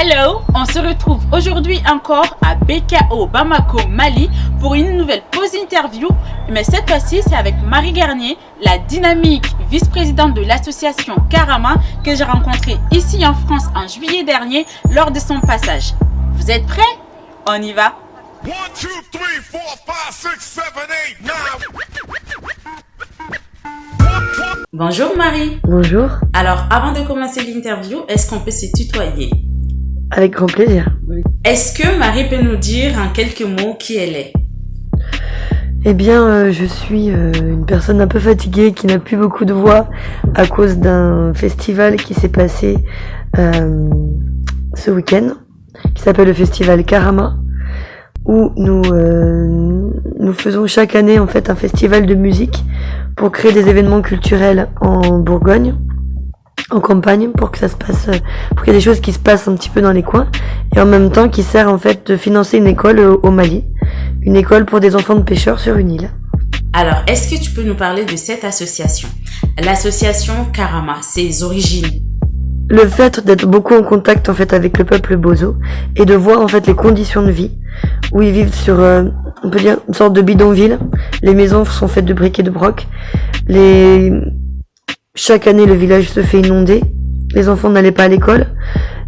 Hello, on se retrouve aujourd'hui encore à BKO Bamako, Mali pour une nouvelle pause interview, mais cette fois-ci c'est avec Marie Garnier, la dynamique vice-présidente de l'association Karama que j'ai rencontrée ici en France en juillet dernier lors de son passage. Vous êtes prêts? On y va. 1, 2, 3, 4, 5, 6, 7, 8, 9. Bonjour Marie. Bonjour. Alors avant de commencer l'interview, est-ce qu'on peut se tutoyer? Avec grand plaisir. Est-ce que Marie peut nous dire en quelques mots qui elle est? Eh bien, je suis une personne un peu fatiguée qui n'a plus beaucoup de voix à cause d'un festival qui s'est passé ce week-end, qui s'appelle le festival Karama, où nous faisons chaque année en fait un festival de musique pour créer des événements culturels en Bourgogne, en campagne, pour que ça se passe, pour qu'il y ait des choses qui se passent un petit peu dans les coins, et en même temps qui sert en fait de financer une école au Mali, une école pour des enfants de pêcheurs sur une île. Alors, est-ce que tu peux nous parler de cette association? L'association Karama, ses origines? Le fait d'être beaucoup en contact en fait avec le peuple bozo et de voir en fait les conditions de vie où ils vivent sur, on peut dire une sorte de bidonville. Les maisons sont faites de briques et de broc. Chaque année, le village se fait inonder. Les enfants n'allaient pas à l'école.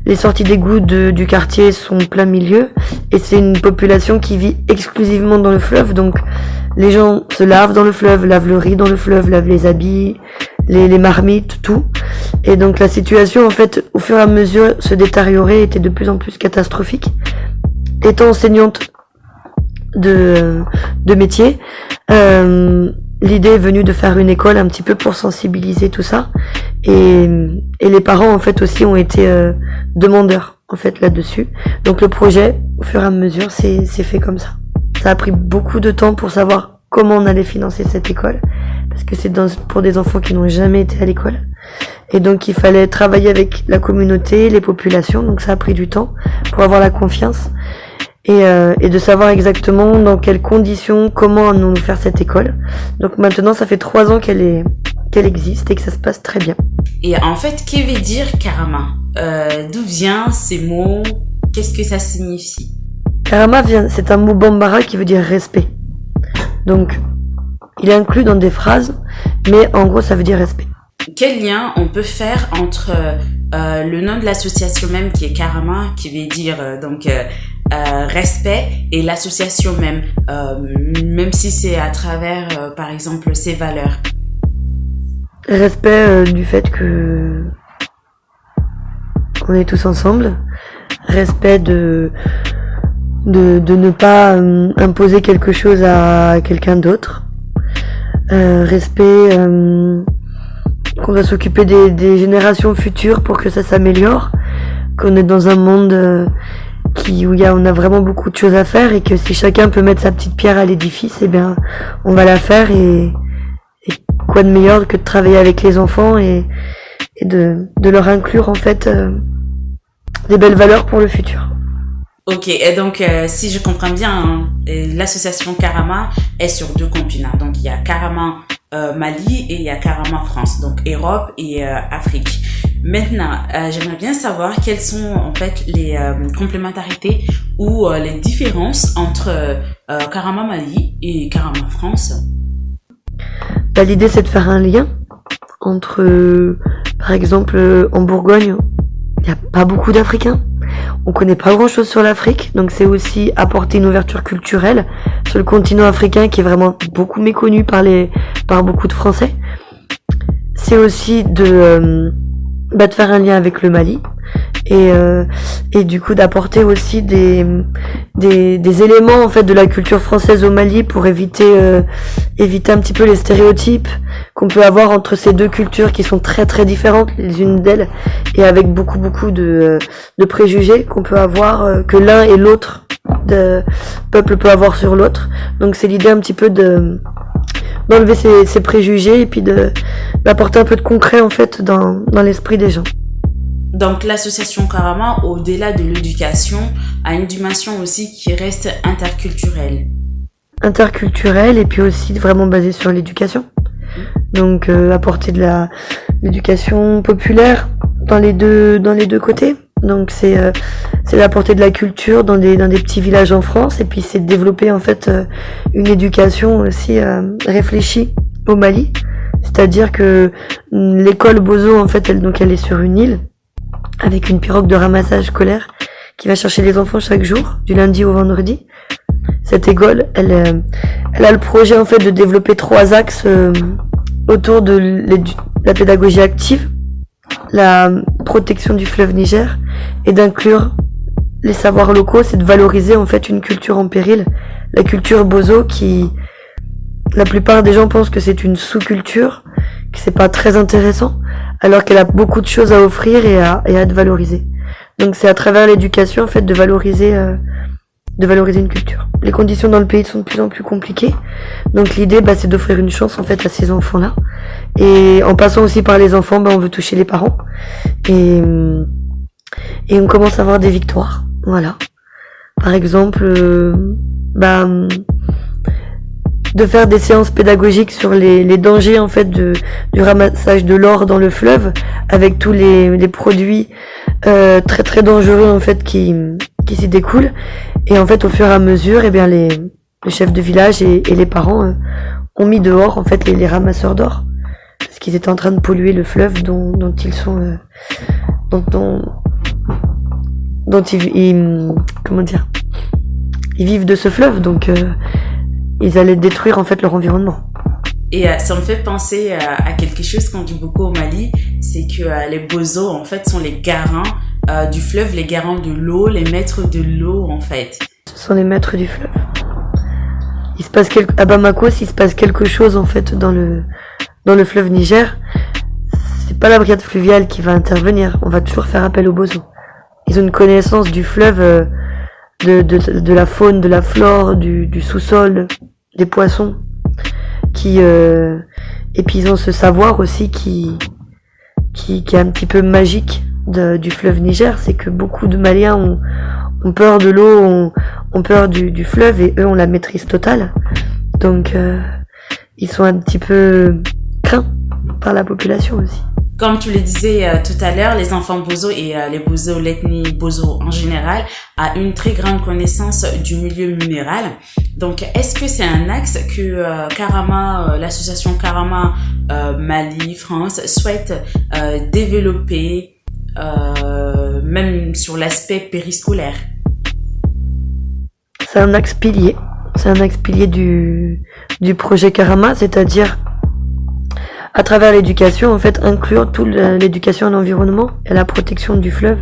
Les sorties d'égout du quartier sont plein milieu. Et c'est une population qui vit exclusivement dans le fleuve. Donc, les gens se lavent dans le fleuve, lavent le riz dans le fleuve, lavent les habits, les marmites, tout. Et donc, la situation, en fait, au fur et à mesure, se détériorait, était de plus en plus catastrophique. Étant enseignante de métier, l'idée est venue de faire une école un petit peu pour sensibiliser tout ça, et les parents en fait aussi ont été demandeurs en fait là-dessus. Donc le projet au fur et à mesure c'est fait comme ça. Ça a pris beaucoup de temps pour savoir comment on allait financer cette école, parce que c'est pour des enfants qui n'ont jamais été à l'école, et donc il fallait travailler avec la communauté, les populations, donc ça a pris du temps pour avoir la confiance. Et de savoir exactement dans quelles conditions, comment allons-nous faire cette école. Donc maintenant, ça fait 3 ans qu'elle existe et que ça se passe très bien. Et en fait, que veut dire Karama? D'où vient ces mots? Qu'est-ce que ça signifie? Karama c'est un mot bambara qui veut dire respect. Donc, il est inclus dans des phrases, mais en gros, ça veut dire respect. Quel lien on peut faire entre le nom de l'association même qui est Karama, qui veut dire respect, et l'association même, même si c'est à travers par exemple ses valeurs? Respect du fait que on est tous ensemble, respect de ne pas imposer quelque chose à quelqu'un d'autre, respect qu'on doit s'occuper des générations futures pour que ça s'améliore, qu'on est dans un monde où on a vraiment beaucoup de choses à faire, et que si chacun peut mettre sa petite pierre à l'édifice, eh bien on va la faire, et quoi de meilleur que de travailler avec les enfants et de leur inclure en fait des belles valeurs pour le futur. Ok, et donc si je comprends bien, l'association Karama est sur 2 continents. Donc il y a Karama Mali et il y a Karama France, donc Europe et Afrique. Maintenant, j'aimerais bien savoir quelles sont en fait les complémentarités ou les différences entre Karama Mali et Karama France. L'idée c'est de faire un lien entre, par exemple, en Bourgogne, il n'y a pas beaucoup d'Africains. On connaît pas grand chose sur l'Afrique, donc c'est aussi apporter une ouverture culturelle sur le continent africain qui est vraiment beaucoup méconnu par beaucoup de Français. C'est aussi de faire un lien avec le Mali, et du coup d'apporter aussi des éléments en fait de la culture française au Mali pour éviter un petit peu les stéréotypes qu'on peut avoir entre ces 2 cultures qui sont très très différentes les unes d'elles, et avec beaucoup de préjugés qu'on peut avoir, que l'un et l'autre peuple peut avoir sur l'autre. Donc c'est l'idée un petit peu d'enlever ces préjugés, et puis d'apporter un peu de concret en fait dans l'esprit des gens. Donc l'association Karama, au-delà de l'éducation, a une dimension aussi qui reste interculturelle. Interculturelle, et puis aussi vraiment basée sur l'éducation. Donc apporter de l'éducation populaire dans les deux côtés. Donc c'est c'est d'apporter de la culture dans des petits villages en France, et puis c'est de développer en fait une éducation aussi réfléchie au Mali. C'est-à-dire que l'école Bozo, en fait, elle est sur une île avec une pirogue de ramassage scolaire qui va chercher les enfants chaque jour, du lundi au vendredi. Cette école, elle a le projet en fait de développer 3 axes autour de la pédagogie active, la protection du fleuve Niger, et d'inclure les savoirs locaux. C'est de valoriser en fait une culture en péril, la culture Bozo, qui la plupart des gens pensent que c'est une sous-culture, que c'est pas très intéressant, alors qu'elle a beaucoup de choses à offrir et à être valorisée. Donc c'est à travers l'éducation en fait de valoriser une culture. Les conditions dans le pays sont de plus en plus compliquées, donc l'idée c'est d'offrir une chance en fait à ces enfants-là, et en passant aussi par les enfants, on veut toucher les parents, et on commence à avoir des victoires. Voilà. Par exemple, de faire des séances pédagogiques sur les dangers en fait du ramassage de l'or dans le fleuve, avec tous les produits très très dangereux en fait qui s'y découlent. Et en fait au fur et à mesure, le chef de village et les parents ont mis dehors en fait les ramasseurs d'or, parce qu'ils étaient en train de polluer le fleuve dont ils sont dont ils ils vivent de ce fleuve, donc ils allaient détruire en fait leur environnement. Et ça me fait penser à quelque chose qu'on dit beaucoup au Mali, c'est que les Bozo en fait sont les garants du fleuve, les garants de l'eau, les maîtres de l'eau en fait. Ce sont les maîtres du fleuve. Il se passe à Bamako, s'il se passe quelque chose en fait dans le fleuve Niger, c'est pas la brigade fluviale qui va intervenir, on va toujours faire appel aux Bozo. Ils ont une connaissance du fleuve, de la faune, de la flore, du sous-sol, des poissons, et puis ils ont ce savoir aussi qui est un petit peu magique du fleuve Niger, c'est que beaucoup de Maliens ont peur de l'eau, ont peur du fleuve, et eux ont la maîtrise totale. Donc ils sont un petit peu craints par la population aussi. Comme tu le disais tout à l'heure, les enfants Bozo et les Bozo, l'ethnie Bozo en général, a une très grande connaissance du milieu minéral. Donc, est-ce que c'est un axe que Karama, l'association Karama Mali France souhaite développer, même sur l'aspect périscolaire? C'est un axe pilier. C'est un axe pilier du projet Karama, c'est-à-dire à travers l'éducation, en fait, inclure toute l'éducation à l'environnement et à la protection du fleuve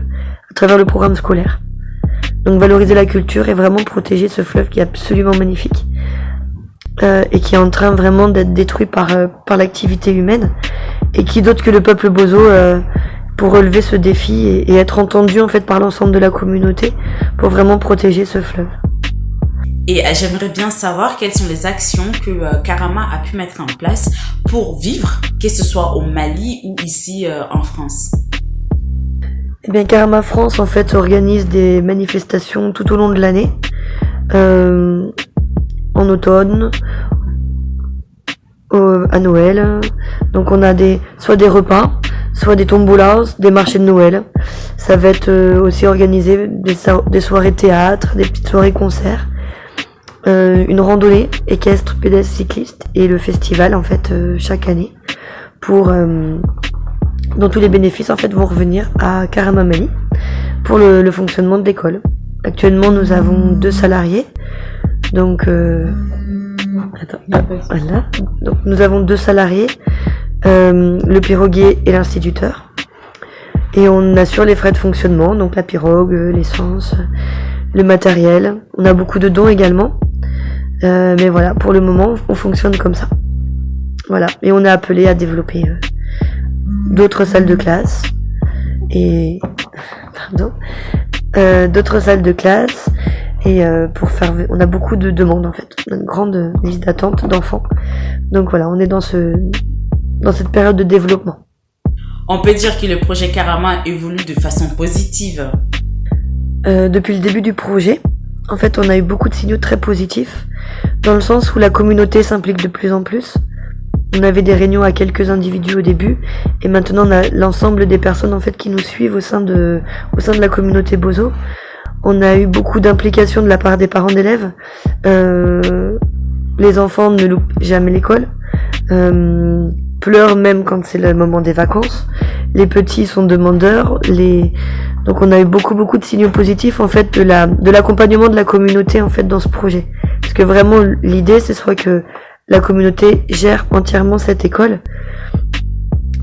à travers le programme scolaire. Donc valoriser la culture et vraiment protéger ce fleuve qui est absolument magnifique et qui est en train vraiment d'être détruit par l'activité humaine, et qui d'autre que le peuple Bozo pour relever ce défi et être entendu en fait par l'ensemble de la communauté pour vraiment protéger ce fleuve. Et j'aimerais bien savoir quelles sont les actions que Karama a pu mettre en place pour vivre, que ce soit au Mali ou ici en France. Eh bien, Karama France en fait organise des manifestations tout au long de l'année, en automne, à Noël. Donc on a soit des repas, soit des tombolas, des marchés de Noël. Ça va être aussi organisé des soirées théâtre, des petites soirées concerts. Une randonnée équestre, pédestre, cycliste, et le festival en fait chaque année dont tous les bénéfices en fait vont revenir à Karama Mali pour le fonctionnement de l'école. Actuellement nous avons 2 salariés, donc voilà. Donc nous avons 2 salariés, le piroguier et l'instituteur, et on assure les frais de fonctionnement, donc la pirogue, l'essence, le matériel. On a beaucoup de dons également. Mais voilà, pour le moment, on fonctionne comme ça. Voilà, et on est appelé à développer d'autres salles de classe d'autres salles de classe, et on a beaucoup de demandes en fait, on a une grande liste d'attente d'enfants. Donc voilà, on est dans cette période de développement. On peut dire que le projet Karama évolue de façon positive. Depuis le début du projet, en fait, on a eu beaucoup de signaux très positifs, dans le sens où la communauté s'implique de plus en plus. On avait des réunions à quelques individus au début, et maintenant on a l'ensemble des personnes en fait qui nous suivent au sein de la communauté Bozo. On a eu beaucoup d'implications de la part des parents d'élèves. Les enfants ne loupent jamais l'école. Pleurent même quand c'est le moment des vacances. Les petits sont demandeurs. Donc on a eu beaucoup de signaux positifs en fait de l'accompagnement de la communauté en fait dans ce projet. Parce que vraiment l'idée ce serait que la communauté gère entièrement cette école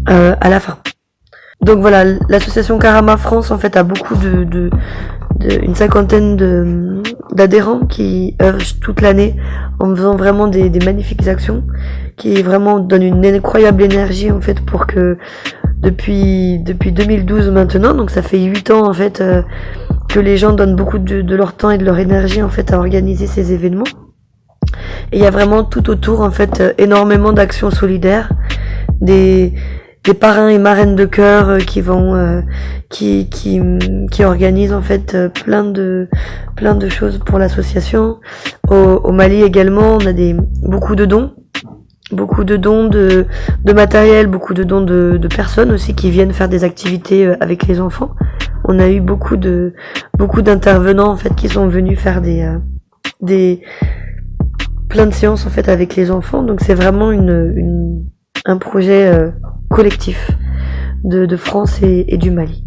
à la fin. Donc voilà, l'association Karama France en fait a beaucoup une cinquantaine d'adhérents qui œuvrent toute l'année en faisant vraiment des magnifiques actions qui vraiment donnent une incroyable énergie en fait pour que depuis 2012 maintenant, donc ça fait 8 ans en fait que les gens donnent beaucoup de leur temps et de leur énergie en fait à organiser ces événements. Et il y a vraiment tout autour en fait énormément d'actions solidaires, des parrains et marraines de cœur qui vont qui organisent en fait plein de choses pour l'association. Au Mali également, on a beaucoup de dons de matériel, beaucoup de dons de personnes aussi qui viennent faire des activités avec les enfants. On a eu beaucoup d'intervenants en fait qui sont venus faire plein de séances en fait avec les enfants. Donc c'est vraiment un projet collectif de France et du Mali.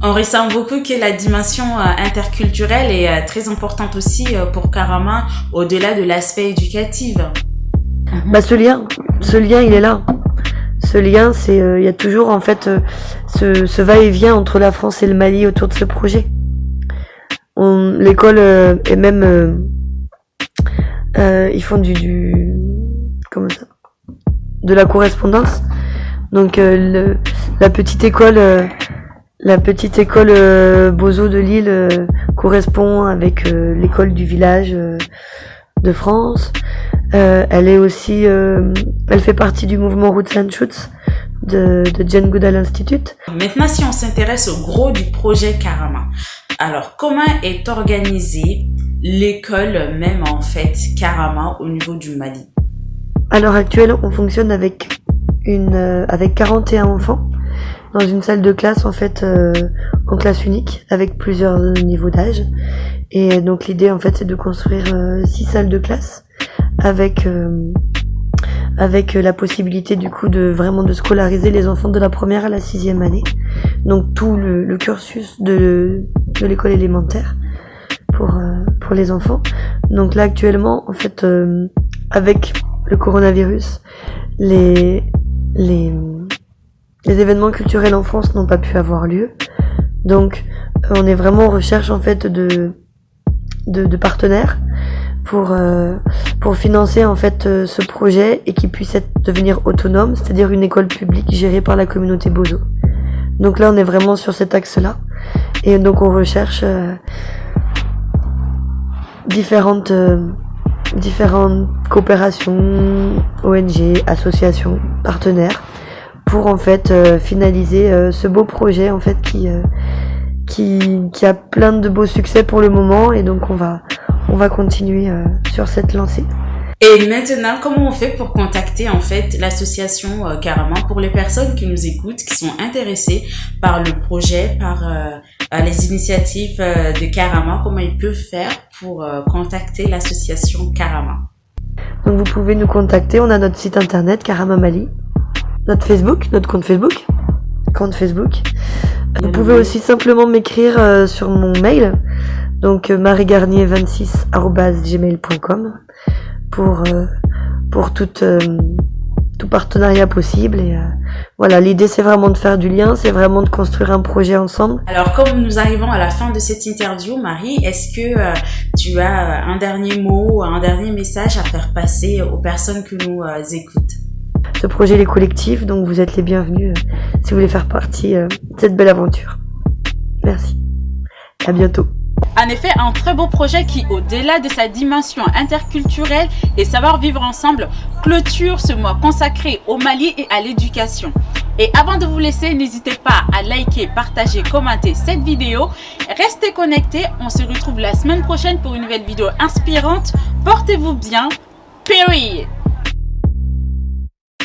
On ressent beaucoup que la dimension interculturelle est très importante aussi pour Karama, au-delà de l'aspect éducatif. Ce lien il est là. Ce lien, c'est il y a toujours en fait ce va-et-vient entre la France et le Mali autour de ce projet. L'école est même ils font de la correspondance. Donc la petite école Bozo de Lille correspond avec l'école du village de France. Elle est aussi elle fait partie du mouvement Roots and Shoots de Jane Goodall Institute. Maintenant, si on s'intéresse au gros du projet Karama, alors comment est organisée l'école même en fait Karama au niveau du Mali? À l'heure actuelle, on fonctionne avec 41 enfants dans une salle de classe en fait en classe unique avec plusieurs niveaux d'âge. Et donc l'idée en fait c'est de construire 6 salles de classe avec la possibilité du coup de scolariser les enfants de la première à la 6e année. Donc tout le cursus de l'école élémentaire pour les enfants. Donc là actuellement en fait avec le coronavirus, les événements culturels en France n'ont pas pu avoir lieu. Donc on est vraiment en recherche en fait de partenaires pour financer en fait ce projet et qui puisse devenir autonome, c'est-à-dire une école publique gérée par la communauté Bozo. Donc là on est vraiment sur cet axe-là et donc on recherche différentes coopérations, ONG, associations, partenaires pour en fait finaliser ce beau projet en fait qui a plein de beaux succès pour le moment et donc on va continuer sur cette lancée. Et maintenant, comment on fait pour contacter en fait l'association Karama pour les personnes qui nous écoutent, qui sont intéressées par le projet, par les initiatives de Karama, comment ils peuvent faire pour contacter l'association Karama? Donc vous pouvez nous contacter, on a notre site internet Karama Mali, notre compte Facebook. Vous pouvez aussi simplement m'écrire sur mon mail, donc mariegarnier26@gmail.com pour tout partenariat possible. Et voilà, l'idée c'est vraiment de faire du lien, c'est vraiment de construire un projet ensemble. Alors comme nous arrivons à la fin de cette interview, Marie, est-ce que tu as un dernier mot, un dernier message à faire passer aux personnes qui nous écoutent? Ce projet il est collectif, donc vous êtes les bienvenus si vous voulez faire partie de cette belle aventure. Merci. À bientôt. En effet, un très beau projet qui, au-delà de sa dimension interculturelle et savoir vivre ensemble, clôture ce mois consacré au Mali et à l'éducation. Et avant de vous laisser, n'hésitez pas à liker, partager, commenter cette vidéo. Restez connectés, on se retrouve la semaine prochaine pour une nouvelle vidéo inspirante. Portez-vous bien. Period.